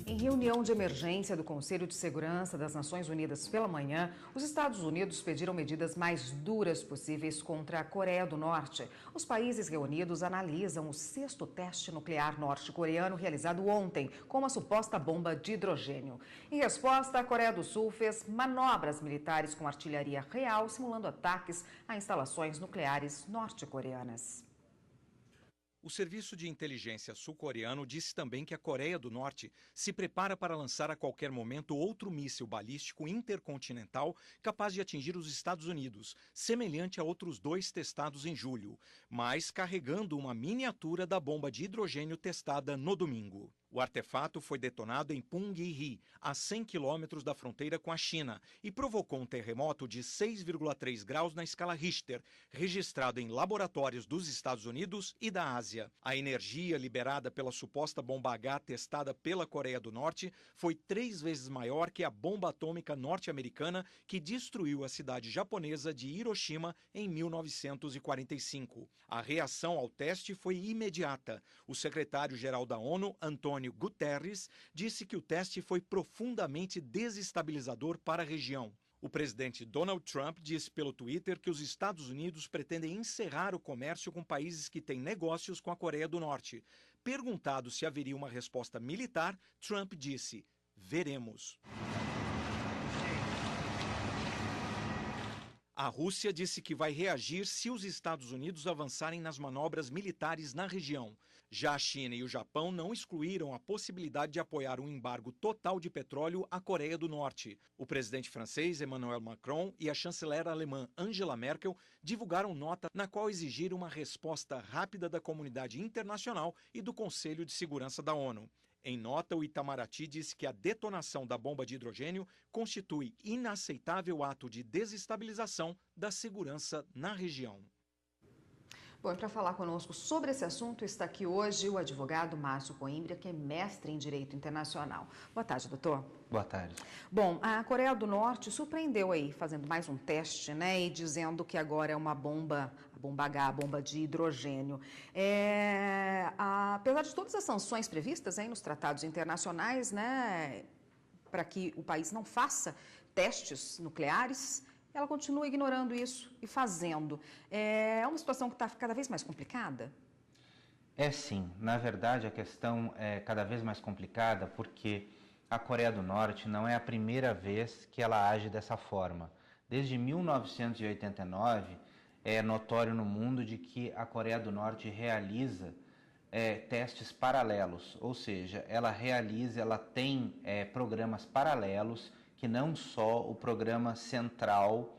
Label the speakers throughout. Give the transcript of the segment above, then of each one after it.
Speaker 1: Em reunião de emergência do Conselho de Segurança das Nações Unidas pela manhã, os Estados Unidos pediram medidas mais duras possíveis contra a Coreia do Norte. Os países reunidos analisam o 6º teste nuclear norte-coreano realizado ontem com uma suposta bomba de hidrogênio. Em resposta, a Coreia do Sul fez manobras militares com artilharia real, simulando ataques a instalações nucleares norte-coreanas.
Speaker 2: O Serviço de Inteligência sul-coreano disse também que a Coreia do Norte se prepara para lançar a qualquer momento outro míssil balístico intercontinental capaz de atingir os Estados Unidos, semelhante a outros 2 testados em julho, mas carregando uma miniatura da bomba de hidrogênio testada no domingo. O artefato foi detonado em Punggye-ri, a 100 quilômetros da fronteira com a China, e provocou um terremoto de 6,3 graus na escala Richter, registrado em laboratórios dos Estados Unidos e da Ásia. A energia liberada pela suposta bomba H testada pela Coreia do Norte foi 3 vezes maior que a bomba atômica norte-americana que destruiu a cidade japonesa de Hiroshima em 1945. A reação ao teste foi imediata. O secretário-geral da ONU, Antônio Guterres, disse que o teste foi profundamente desestabilizador para a região. O presidente Donald Trump disse pelo Twitter que os Estados Unidos pretendem encerrar o comércio com países que têm negócios com a Coreia do Norte. Perguntado se haveria uma resposta militar, Trump disse: "Veremos." A Rússia disse que vai reagir se os Estados Unidos avançarem nas manobras militares na região. Já a China e o Japão não excluíram a possibilidade de apoiar um embargo total de petróleo à Coreia do Norte. O presidente francês Emmanuel Macron e a chanceler alemã Angela Merkel divulgaram nota na qual exigiram uma resposta rápida da comunidade internacional e do Conselho de Segurança da ONU. Em nota, o Itamaraty disse que a detonação da bomba de hidrogênio constitui inaceitável ato de desestabilização da segurança na região.
Speaker 1: Bom, e para falar conosco sobre esse assunto está aqui hoje o advogado Márcio Coimbra, que é mestre em Direito Internacional. Boa tarde, doutor.
Speaker 3: Boa tarde.
Speaker 1: Bom, a Coreia do Norte surpreendeu aí, fazendo mais um teste, né, e dizendo que agora é uma bomba, a bomba H, a bomba de hidrogênio. Apesar de todas as sanções previstas aí nos tratados internacionais, né, para que o país não faça testes nucleares, ela continua ignorando isso e fazendo. É uma situação que está cada vez mais complicada?
Speaker 3: É sim. Na verdade, a questão é cada vez mais complicada porque a Coreia do Norte não é a primeira vez que ela age dessa forma. Desde 1989, é notório no mundo de que a Coreia do Norte realiza testes paralelos, ou seja, ela tem programas paralelos que não só o programa central,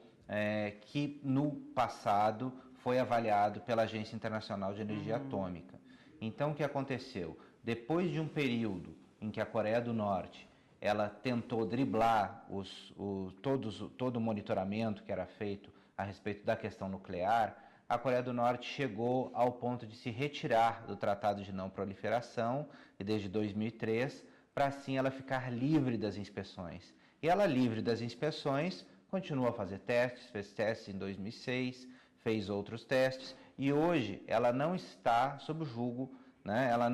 Speaker 3: que no passado foi avaliado pela Agência Internacional de Energia Atômica. Então, o que aconteceu? Depois de um período em que a Coreia do Norte ela tentou driblar todo o monitoramento que era feito a respeito da questão nuclear, a Coreia do Norte chegou ao ponto de se retirar do Tratado de Não Proliferação, desde 2003, para assim ela ficar livre das inspeções. E ela, livre das inspeções, continua a fazer testes, fez testes em 2006, fez outros testes, e hoje ela não está sob julgo, né? Ela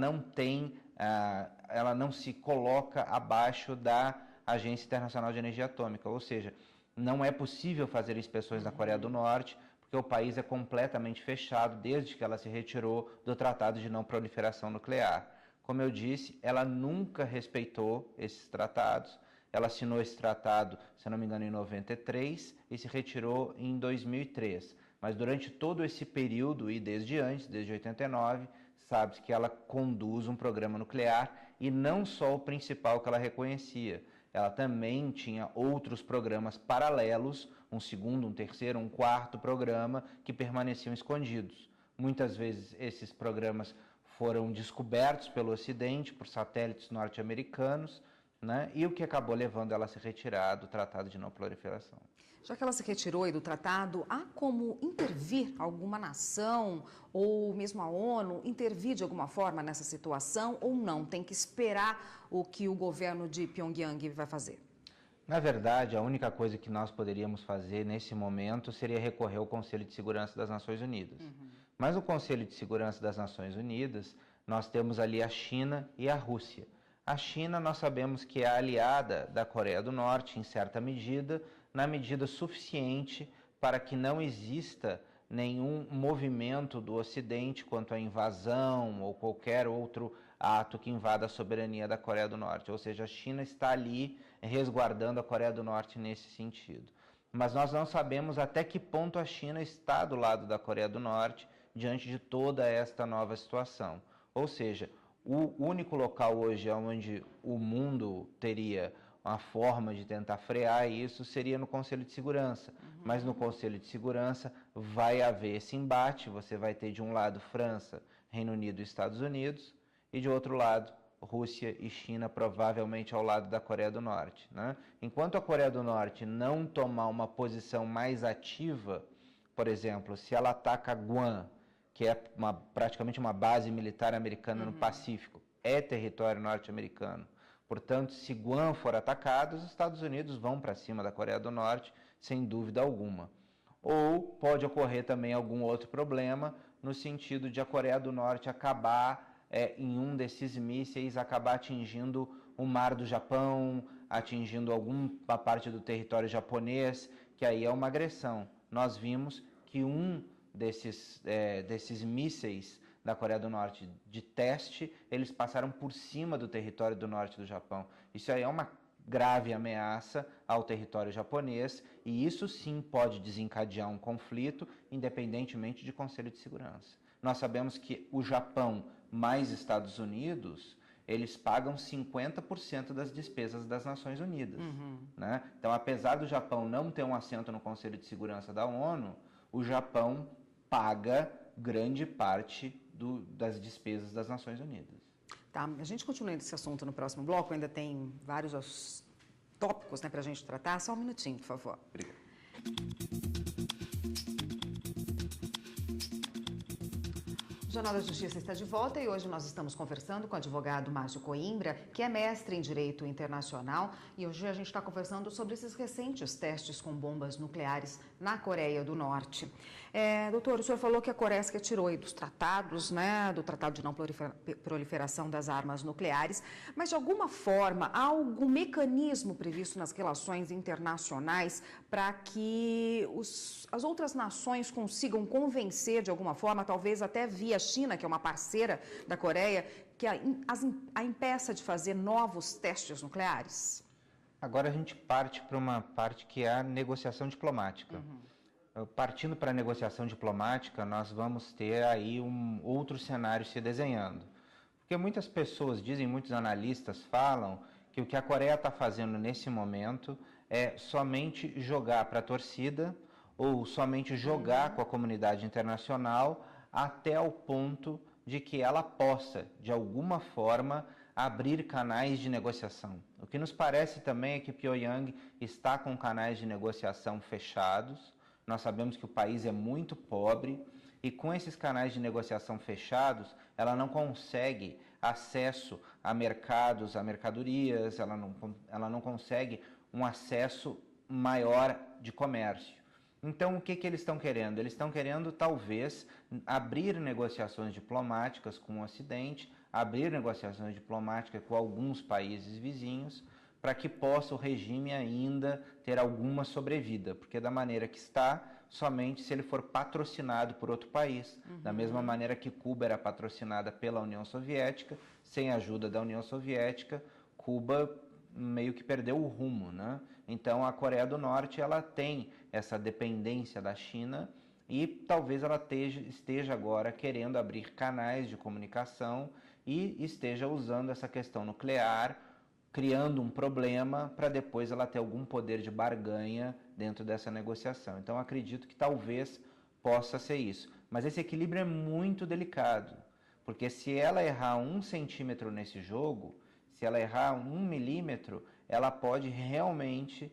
Speaker 3: não se coloca abaixo da Agência Internacional de Energia Atômica, ou seja, não é possível fazer inspeções na Coreia do Norte, porque o país é completamente fechado desde que ela se retirou do Tratado de Não Proliferação Nuclear. Como eu disse, ela nunca respeitou esses tratados. Ela assinou esse tratado, se não me engano, em 93 e se retirou em 2003. Mas durante todo esse período e desde antes, desde 89, sabe-se que ela conduz um programa nuclear e não só o principal que ela reconhecia. Ela também tinha outros programas paralelos, um segundo, um terceiro, um quarto programa que permaneciam escondidos. Muitas vezes esses programas foram descobertos pelo Ocidente, por satélites norte-americanos, né? E o que acabou levando ela a se retirar do Tratado de Não Proliferação.
Speaker 1: Já que ela se retirou do tratado, há como intervir alguma nação ou mesmo a ONU intervir de alguma forma nessa situação ou não? Tem que esperar o que o governo de Pyongyang vai fazer?
Speaker 3: Na verdade, a única coisa que nós poderíamos fazer nesse momento seria recorrer ao Conselho de Segurança das Nações Unidas. Mas no Conselho de Segurança das Nações Unidas, nós temos ali a China e a Rússia. A China, nós sabemos que é aliada da Coreia do Norte, em certa medida, na medida suficiente para que não exista nenhum movimento do Ocidente quanto à invasão ou qualquer outro ato que invada a soberania da Coreia do Norte. Ou seja, a China está ali resguardando a Coreia do Norte nesse sentido. Mas nós não sabemos até que ponto a China está do lado da Coreia do Norte diante de toda esta nova situação. Ou seja, o único local hoje onde o mundo teria uma forma de tentar frear isso seria no Conselho de Segurança. Mas no Conselho de Segurança vai haver esse embate, você vai ter de um lado França, Reino Unido e Estados Unidos, e de outro lado Rússia e China, provavelmente ao lado da Coreia do Norte, né? Enquanto a Coreia do Norte não tomar uma posição mais ativa, por exemplo, se ela ataca Guam, que é praticamente uma base militar americana no Pacífico, é território norte-americano. Portanto, se Guam for atacado, os Estados Unidos vão para cima da Coreia do Norte, sem dúvida alguma. Ou pode ocorrer também algum outro problema, no sentido de a Coreia do Norte acabar em um desses mísseis, acabar atingindo o mar do Japão, atingindo alguma parte do território japonês, que aí é uma agressão. Nós vimos que um desses mísseis da Coreia do Norte de teste, eles passaram por cima do território do norte do Japão. Isso aí é uma grave ameaça ao território japonês e isso sim pode desencadear um conflito, independentemente de Conselho de Segurança. Nós sabemos que o Japão mais Estados Unidos, eles pagam 50% das despesas das Nações Unidas, né? Então, apesar do Japão não ter um assento no Conselho de Segurança da ONU, o Japão paga grande parte das despesas das Nações Unidas.
Speaker 1: Tá, a gente continua esse assunto no próximo bloco, ainda tem vários tópicos, né, para a gente tratar. Só um minutinho, por favor.
Speaker 3: Obrigado.
Speaker 1: O Jornal da Justiça está de volta e hoje nós estamos conversando com o advogado Márcio Coimbra, que é mestre em Direito Internacional, e hoje a gente está conversando sobre esses recentes testes com bombas nucleares na Coreia do Norte. Doutor, o senhor falou que a Coreia se retirou aí dos tratados, né, do Tratado de Não Proliferação das Armas Nucleares, mas de alguma forma há algum mecanismo previsto nas relações internacionais para que as outras nações consigam convencer de alguma forma, talvez até via China, que é uma parceira da Coreia, que a impeça de fazer novos testes nucleares?
Speaker 3: Agora a gente parte para uma parte que é a negociação diplomática. Partindo para a negociação diplomática, nós vamos ter aí um outro cenário se desenhando. Porque muitas pessoas dizem, muitos analistas falam que o que a Coreia está fazendo nesse momento é somente jogar para a torcida ou somente jogar com a comunidade internacional até o ponto de que ela possa, de alguma forma, abrir canais de negociação. O que nos parece também é que Pyongyang está com canais de negociação fechados. Nós sabemos que o país é muito pobre e com esses canais de negociação fechados, ela não consegue acesso a mercados, a mercadorias, ela não consegue um acesso maior de comércio. Então, o que eles estão querendo? Eles estão querendo, talvez, abrir negociações diplomáticas com o Ocidente, abrir negociações diplomáticas com alguns países vizinhos, para que possa o regime ainda ter alguma sobrevida, porque da maneira que está, somente se ele for patrocinado por outro país, da mesma maneira que Cuba era patrocinada pela União Soviética, sem a ajuda da União Soviética, Cuba meio que perdeu o rumo, né? Então a Coreia do Norte ela tem essa dependência da China e talvez ela esteja agora querendo abrir canais de comunicação e esteja usando essa questão nuclear, criando um problema para depois ela ter algum poder de barganha dentro dessa negociação. Então acredito que talvez possa ser isso. Mas esse equilíbrio é muito delicado, porque se ela errar 1 centímetro nesse jogo, se ela errar 1 milímetro, ela pode realmente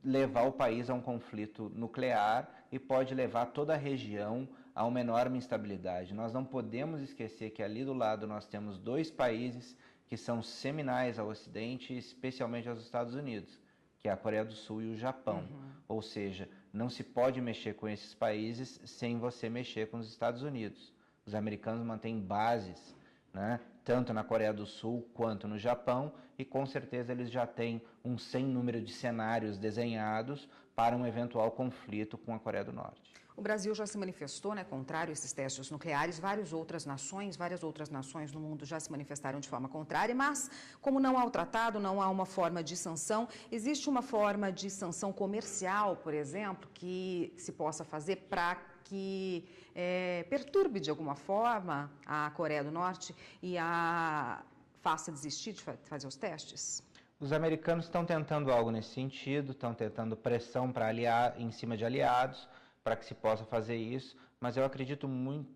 Speaker 3: levar o país a um conflito nuclear e pode levar toda a região a uma enorme instabilidade. Nós não podemos esquecer que ali do lado nós temos 2 países que são seminais ao Ocidente, especialmente aos Estados Unidos, que é a Coreia do Sul e o Japão. Ou seja, não se pode mexer com esses países sem você mexer com os Estados Unidos. Os americanos mantêm bases, né, tanto na Coreia do Sul quanto no Japão, e com certeza eles já têm um sem número de cenários desenhados para um eventual conflito com a Coreia do Norte.
Speaker 1: O Brasil já se manifestou, né, contrário a esses testes nucleares. Várias outras nações no mundo já se manifestaram de forma contrária, mas como não há o tratado, não há uma forma de sanção, existe uma forma de sanção comercial, por exemplo, que se possa fazer para que perturbe de alguma forma a Coreia do Norte e a faça desistir de fazer os testes?
Speaker 3: Os americanos estão tentando algo nesse sentido, estão tentando pressão em cima de aliados, para que se possa fazer isso, mas eu acredito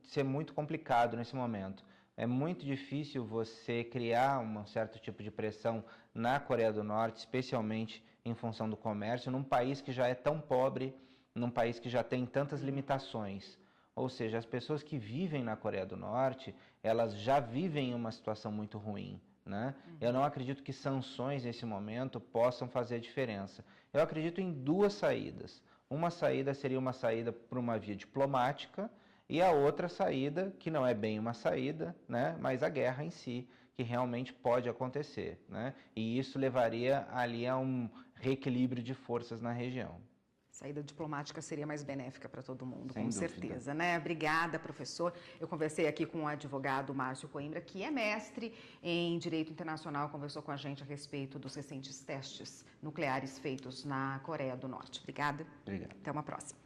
Speaker 3: ser muito complicado nesse momento. É muito difícil você criar um certo tipo de pressão na Coreia do Norte, especialmente em função do comércio, num país que já é tão pobre, num país que já tem tantas limitações. Ou seja, as pessoas que vivem na Coreia do Norte, elas já vivem em uma situação muito ruim, né? Eu não acredito que sanções nesse momento possam fazer diferença. Eu acredito em duas saídas. Uma saída seria uma saída por uma via diplomática e a outra saída, que não é bem uma saída, né, mas a guerra em si, que realmente pode acontecer, né? E isso levaria ali a um reequilíbrio de forças na região.
Speaker 1: Saída diplomática seria mais benéfica para todo mundo,
Speaker 3: Sem
Speaker 1: com
Speaker 3: dúvida.
Speaker 1: certeza, né? Obrigada, professor. Eu conversei aqui com o advogado Márcio Coimbra, que é mestre em Direito Internacional, conversou com a gente a respeito dos recentes testes nucleares feitos na Coreia do Norte. Obrigada.
Speaker 3: Obrigado.
Speaker 1: Até uma próxima.